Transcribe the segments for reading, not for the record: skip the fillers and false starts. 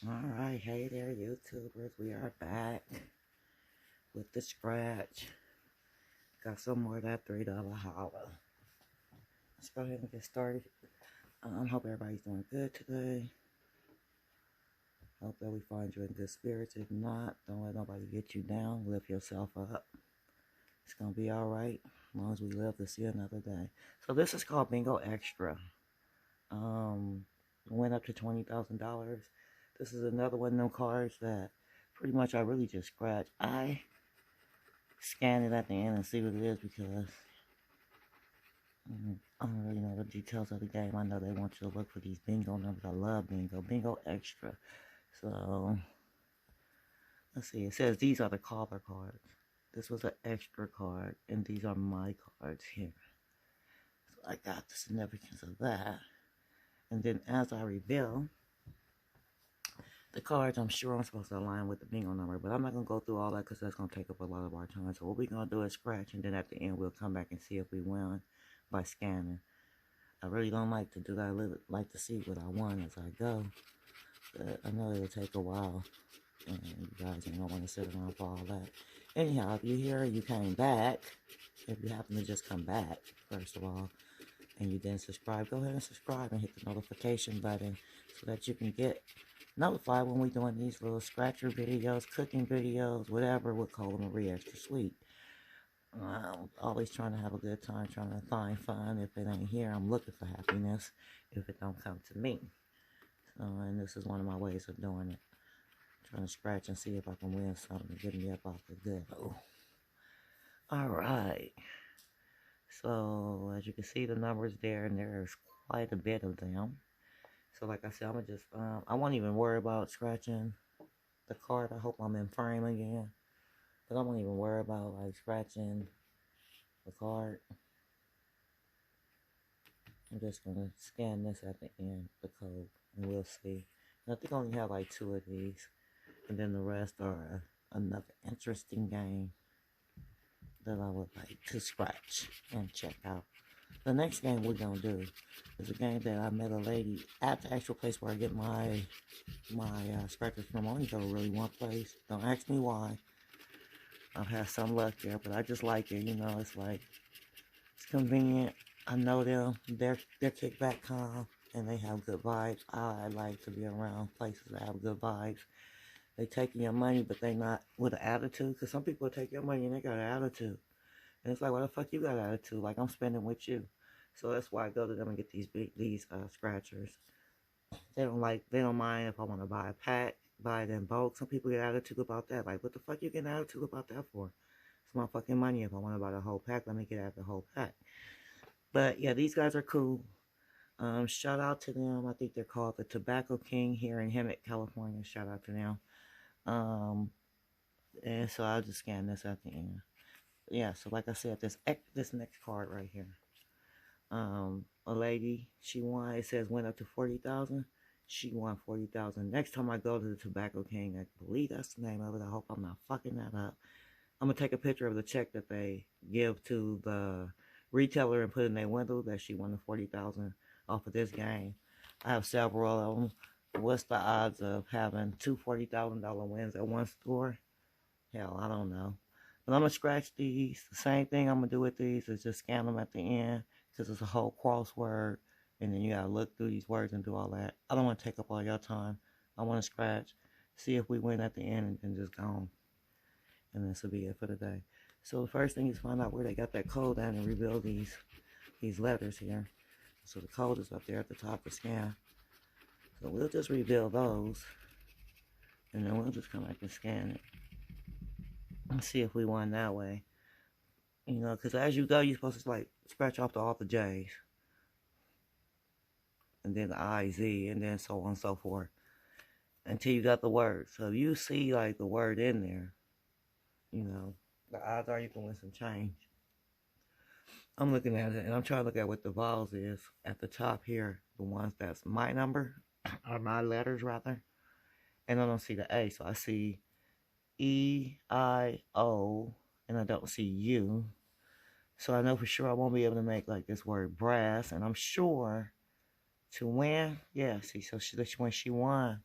Alright, hey there, YouTubers. We are back with the scratch. Got some more of that $3 holla. Let's go ahead and get started. Hope everybody's doing good today. Hope that we find you in good spirits. If not, don't let nobody get you down. Lift yourself up. It's gonna be alright as long as we live to see another day. So this is called Bingo Extra. Went up to $20,000. This is another one of them cards that pretty much I really just scratch. I scan it at the end and see what it is because I don't really know the details of the game. I know they want you to look for these bingo numbers. I love bingo. Bingo Extra. So, let's see. It says these are the caller cards. This was an extra card, and these are my cards here. So I got the significance of that. And then as I reveal the cards, I'm sure I'm supposed to align with the bingo number, but I'm not going to go through all that because that's going to take up a lot of our time. So what we're going to do is scratch, and then at the end we'll come back and see if we won by scanning. I really don't like to do that. I like to see what I won as I go, but I know it'll take a while, and you guys ain't going to want to sit around for all that. Anyhow, if you're here, you came back, if you happen to just come back, first of all, and you didn't subscribe, go ahead and subscribe and hit the notification button so that you can get notified when we're doing these little scratcher videos, cooking videos, whatever. We'll call them Marie Extra Sweet. I'm always trying to have a good time, trying to find fun. If it ain't here, I'm looking for happiness if it don't come to me. And this is one of my ways of doing it. Trying to scratch and see if I can win something to get me up off the good. Alright. So, as you can see, the numbers there, and there's quite a bit of them. So, like I said, I'm going to just, I won't even worry about scratching the card. I hope I'm in frame again. But I won't even worry about, like, scratching the card. I'm just going to scan this at the end, the code, and we'll see. And I think I only have, like, 2 of these. And then the rest are another interesting game that I would like to scratch and check out. The next game we're going to do is a game that I met a lady at the actual place where I get my scratchers from. I only go to really one place. Don't ask me why. I've had some luck there, but I just like it. You know, it's like, it's convenient. I know them. They're kickback calm, and they have good vibes. I like to be around places that have good vibes. They taking your money, but they not with an attitude. Because some people take your money and they got an attitude. And it's like, why the fuck you got an attitude? Like, I'm spending with you. So that's why I go to them and get these scratchers. They don't mind if I want to buy a pack, buy it in bulk. Some people get attitude about that. Like, what the fuck you get an attitude about that for? It's my fucking money. If I want to buy the whole pack, let me get out the whole pack. But yeah, these guys are cool. Shout out to them. I think they're called the Tobacco King here in Hemet, California. Shout out to them. And so I'll just scan this at the end. Yeah, so like I said, this next card right here. A lady, she won. It says went up to 40,000. She won 40,000. Next time I go to the Tobacco King, I believe that's the name of it. I hope I'm not fucking that up. I'm gonna take a picture of the check that they give to the retailer and put in their window that she won the 40,000 off of this game. I have several of them. What's the odds of having two $40,000 wins at one store? Hell, I don't know. But I'm going to scratch these. The same thing I'm going to do with these is just scan them at the end because it's a whole crossword. And then you got to look through these words and do all that. I don't want to take up all your time. I want to scratch, see if we win at the end, and then just go on. And this will be it for the day. So the first thing is find out where they got that code at and reveal these letters here. So the code is up there at the top of scan. So we'll just reveal those. And then we'll just come back and scan it. And see if we won that way. You know, because as you go, you're supposed to like scratch off all the J's. And then the I, Z, and then so on and so forth. Until you got the word. So if you see like the word in there, you know, the odds are you can win some change. I'm looking at it and I'm trying to look at what the vowels is at the top here. The ones that's my number, or my letters rather. And I don't see the A, so I see E, I, O, and I don't see U. So I know for sure I won't be able to make like this word brass. And I'm sure to win, yeah, see, so when she won,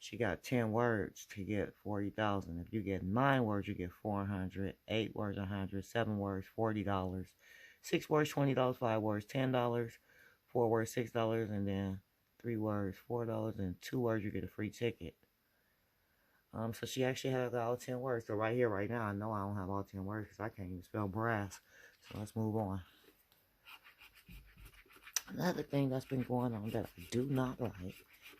She got 10 words to get 40,000. If you get 9 words, you get 400. 8 words, 100. 7 words, $40. 6 words, $20. 5 words, $10. 4 words, $6. And then 3 words, $4. And 2 words, you get a free ticket. So she actually had all 10 words. So right here, right now, I know I don't have all 10 words because I can't even spell brass. So let's move on. Another thing that's been going on that I do not like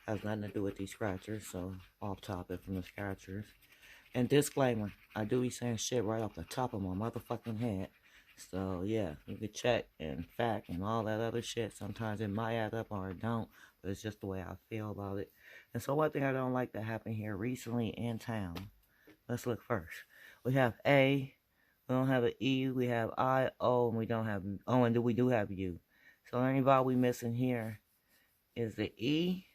has nothing to do with these scratchers, so off topic from the scratchers. And disclaimer, I do be saying shit right off the top of my motherfucking head. So yeah, you can check and fact and all that other shit. Sometimes it might add up or it don't, but it's just the way I feel about it. And so one thing I don't like that happened here recently in town. Let's look first. We have A, we don't have an E, we have I, O, and we don't have O, and we do have U. So the only vowel we missing here is the E,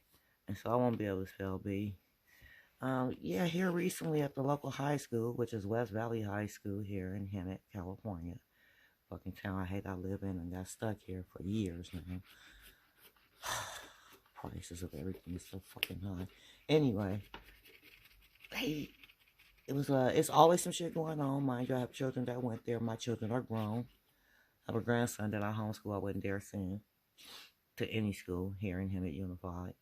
and so I won't be able to spell B. Yeah, here recently at the local high school, which is West Valley High School here in Hemet, California. Fucking town I hate I live in and got stuck here for years now. Prices of everything is so fucking high. Anyway, it's always some shit going on. Mind you, I have children that went there. My children are grown. I have a grandson that I homeschool. I wouldn't dare send to any school here in Hemet Unified.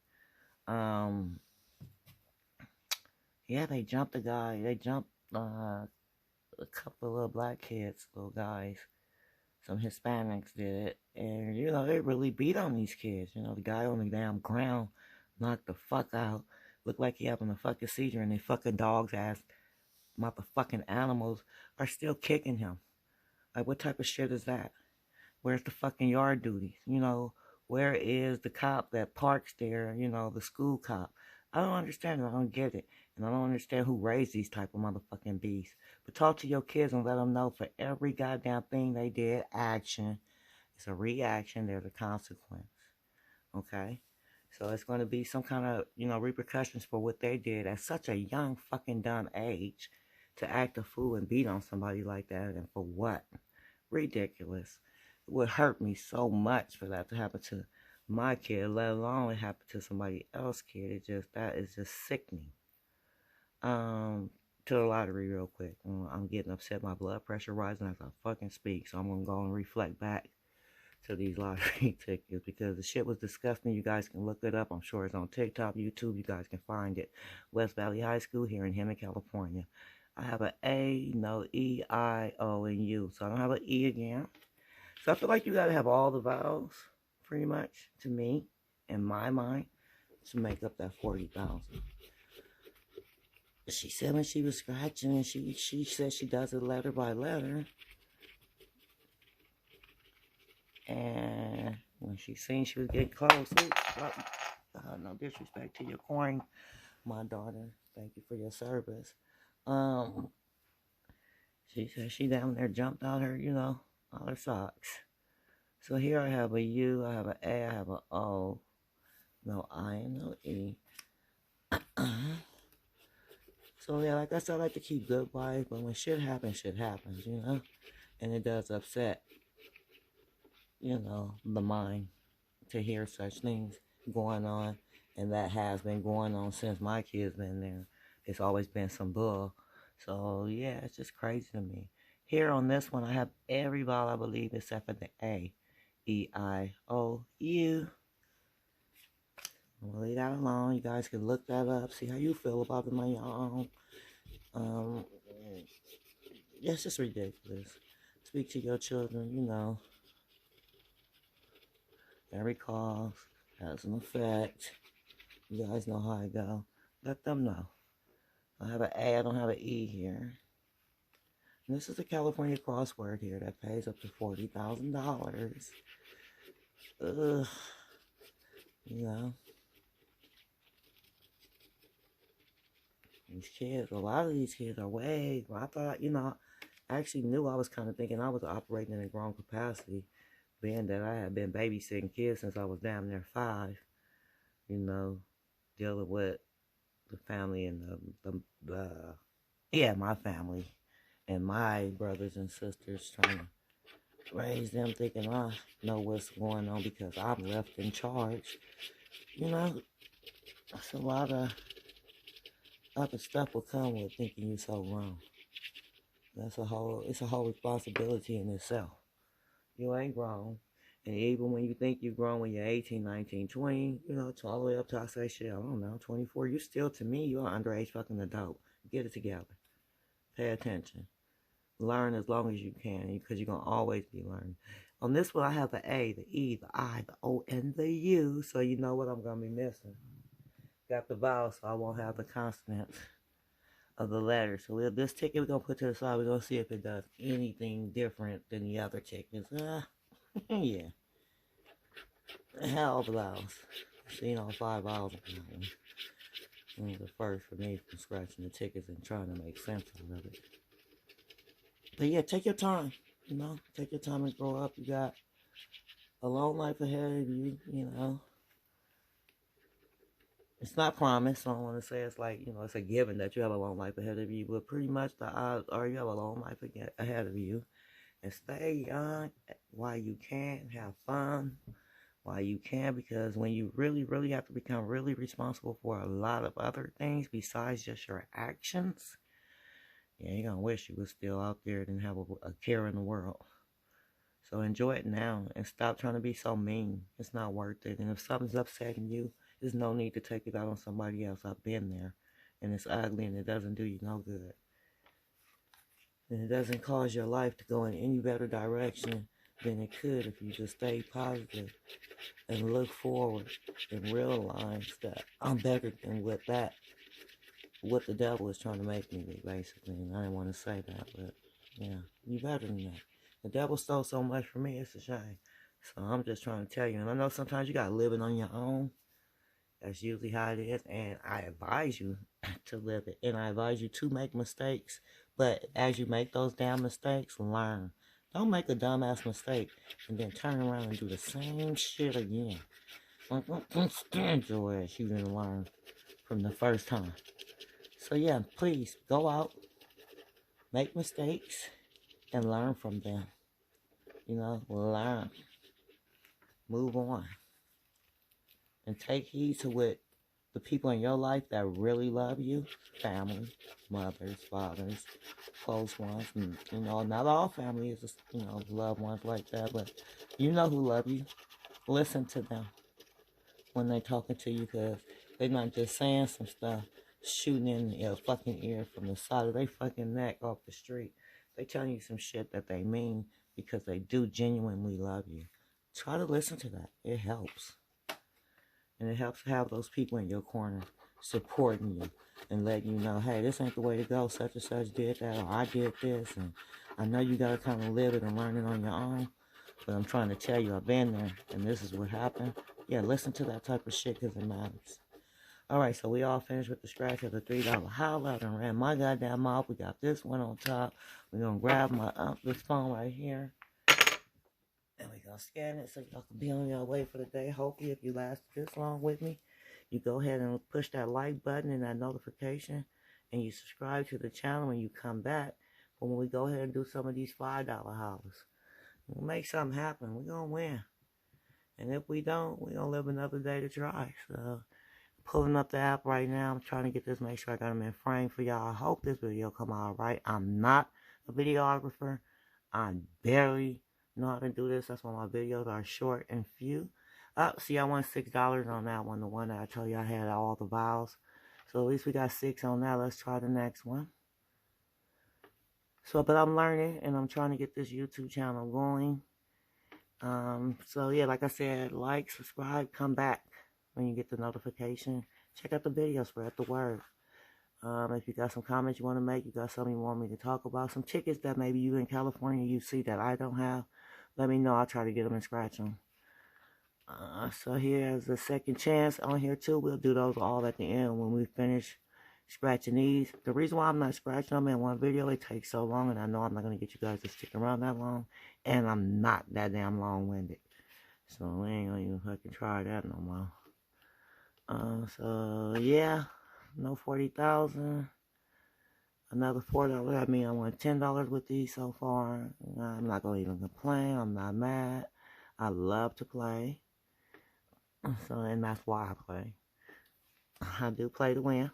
Yeah, they jumped a guy. They jumped a couple of little black kids, little guys. Some Hispanics did it. And, you know, they really beat on these kids. You know, the guy on the damn ground knocked the fuck out. Looked like he having a fucking seizure, and they fucking dogs ass motherfucking animals are still kicking him. Like, what type of shit is that? Where's the fucking yard duty? You know, where is the cop that parks there, you know, the school cop? I don't understand it. I don't get it. And I don't understand who raised these type of motherfucking beasts. But talk to your kids and let them know for every goddamn thing they did, action. It's a reaction. There's a consequence. Okay? So it's going to be some kind of, you know, repercussions for what they did at such a young fucking dumb age to act a fool and beat on somebody like that. And for what? Ridiculous. It would hurt me so much for that to happen to my kid, let alone it happen to somebody else's kid. That is just sickening. To the lottery real quick. I'm getting upset. My blood pressure rising as I fucking speak. So I'm going to go and reflect back to these lottery tickets because the shit was disgusting. You guys can look it up. I'm sure it's on TikTok, YouTube. You guys can find it. West Valley High School here in Hemet, California. I have an A, no E, I, O, and U. So I don't have an E again. So I feel like you got to have all the vowels, pretty much, to me, in my mind, to make up that 40,000. She said when she was scratching, and she said she does it letter by letter. And when she seen she was getting close, no disrespect to your coin, my daughter. Thank you for your service. She said she down there jumped out her, you know, all her socks. So here I have a U, I have an A, I have an O, no I and no E. So yeah, like I said, I like to keep good vibes, but when shit happens, you know? And it does upset, you know, the mind to hear such things going on. And that has been going on since my kid's been there. It's always been some bull. So yeah, it's just crazy to me. Here on this one, I have every vowel, I believe, except for the A. E, I, O, U. I'm going to leave that alone. You guys can look that up. See how you feel about it on your own. It's just ridiculous. Speak to your children, you know. Every cause has an effect. You guys know how I go. Let them know. I have an A. I don't have an E here. And this is a California crossword here that pays up to $40,000. Ugh. You know. These kids, a lot of these kids are way, I thought, you know, I actually knew I was kind of thinking I was operating in a grown capacity, being that I had been babysitting kids since I was damn near 5, you know, dealing with the family and my family and my brothers and sisters, trying to raise them, thinking I know what's going on because I'm left in charge. You know, it's a lot of Other stuff will come with thinking you so wrong. It's a whole responsibility in itself. You ain't grown. And even when you think you're grown when you're 18, 19, 20, to all the way up to, I say, shit, I don't know, 24, you still, to me, you're an underage fucking adult. Get it together. Pay attention. Learn as long as you can, because you're going to always be learning. On this one, I have the A, the E, the I, the O, and the U, so you know what I'm going to be missing. Got the vowels, so I won't have the consonants of the letters. So this ticket we're going to put to the side. We're going to see if it does anything different than the other tickets. Yeah. Hell of vowels. Seen all 5 vowels of that one. It was the first for me from scratching the tickets and trying to make sense out of it. But yeah, take your time. Take your time and grow up. You got a long life ahead of you, It's not promised, so I don't want to say it's like, it's a given that you have a long life ahead of you, but pretty much the odds are you have a long life ahead of you. And stay young while you can, have fun while you can, because when you really, really have to become really responsible for a lot of other things besides just your actions, yeah, you're going to wish you was still out there and have a care in the world. So enjoy it now and stop trying to be so mean. It's not worth it. And if something's upsetting you, there's no need to take it out on somebody else. I've been there. And it's ugly and it doesn't do you no good. And it doesn't cause your life to go in any better direction than it could if you just stay positive and look forward and realize that I'm better than what the devil is trying to make me be, basically. And I didn't want to say that, but yeah, you better than that. The devil stole so much from me, it's a shame. So I'm just trying to tell you, and I know sometimes you gotta live it on your own. That's usually how it is, and I advise you to live it, and I advise you to make mistakes. But as you make those damn mistakes, learn. Don't make a dumbass mistake and then turn around and do the same shit again. Don't stand your ass. You didn't learn from the first time. So yeah, please go out, make mistakes, and learn from them. Learn. Move on. And take heed to what the people in your life that really love you, family, mothers, fathers, close ones, and, not all family is, loved ones like that, but you know who love you. Listen to them when they're talking to you, because they're not just saying some stuff, shooting in your fucking ear from the side of their fucking neck off the street. They telling you some shit that they mean because they do genuinely love you. Try to listen to that. It helps. And it helps to have those people in your corner supporting you and letting you know, hey, this ain't the way to go. Such and such did that, or I did this. And I know you got to kind of live it and learn it on your own. But I'm trying to tell you, I've been there, and this is what happened. Yeah, listen to that type of shit because it matters. All right, so we all finished with the scratch of the $3 Holla. I done ran my goddamn mouth. We got this one on top. We're going to grab this phone right here. And we're going to scan it so y'all can be on your way for the day. Hopefully, if you last this long with me, you go ahead and push that like button and that notification. And you subscribe to the channel when you come back. But when we go ahead and do some of these $5 Hollas, we'll make something happen. We're going to win. And if we don't, we're going to live another day to try. So, pulling up the app right now. I'm trying to get this, make sure I got them in frame for y'all. I hope this video come out right. I'm not a videographer. I barely know how to do this. That's why my videos are short and few. See, I won $6 on that one. The one that I told you I had all the vowels. So at least we got 6 on that. Let's try the next one. So, but I'm learning and I'm trying to get this YouTube channel going. So yeah, like I said, like, subscribe, come back when you get the notification. Check out the video, spread the word. If you got some comments you want to make, you got something you want me to talk about, some tickets that maybe you in California you see that I don't have, let me know. I'll try to get them and scratch them. So here's the second chance on here too. We'll do those all at the end when we finish scratching these. The reason why I'm not scratching them in one video, it takes so long, and I know I'm not going to get you guys to stick around that long, and I'm not that damn long-winded. So we ain't going to even fucking try that no more. So yeah, no 40,000. Another $4. I mean, I won $10 with these so far. I'm not gonna even complain. I'm not mad. I love to play. So, and that's why I play. I do play to win.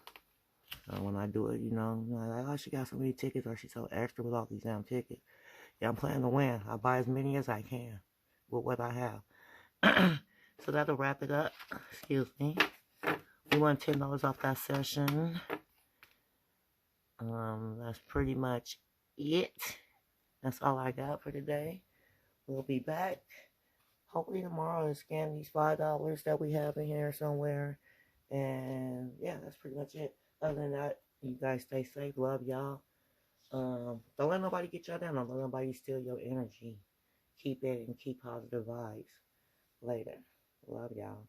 When I do it, like, oh, she got so many tickets, or she's so extra with all these damn tickets. Yeah, I'm planning to win. I buy as many as I can with what I have. So that'll wrap it up. Excuse me. We won $10 off that session. That's pretty much it. That's all I got for today. We'll be back hopefully tomorrow and scan these $5 that we have in here somewhere. And yeah, that's pretty much it. Other than that, you guys stay safe. Love y'all. Don't let nobody get y'all down. Don't let nobody steal your energy. Keep it and keep positive vibes. Later. Love y'all.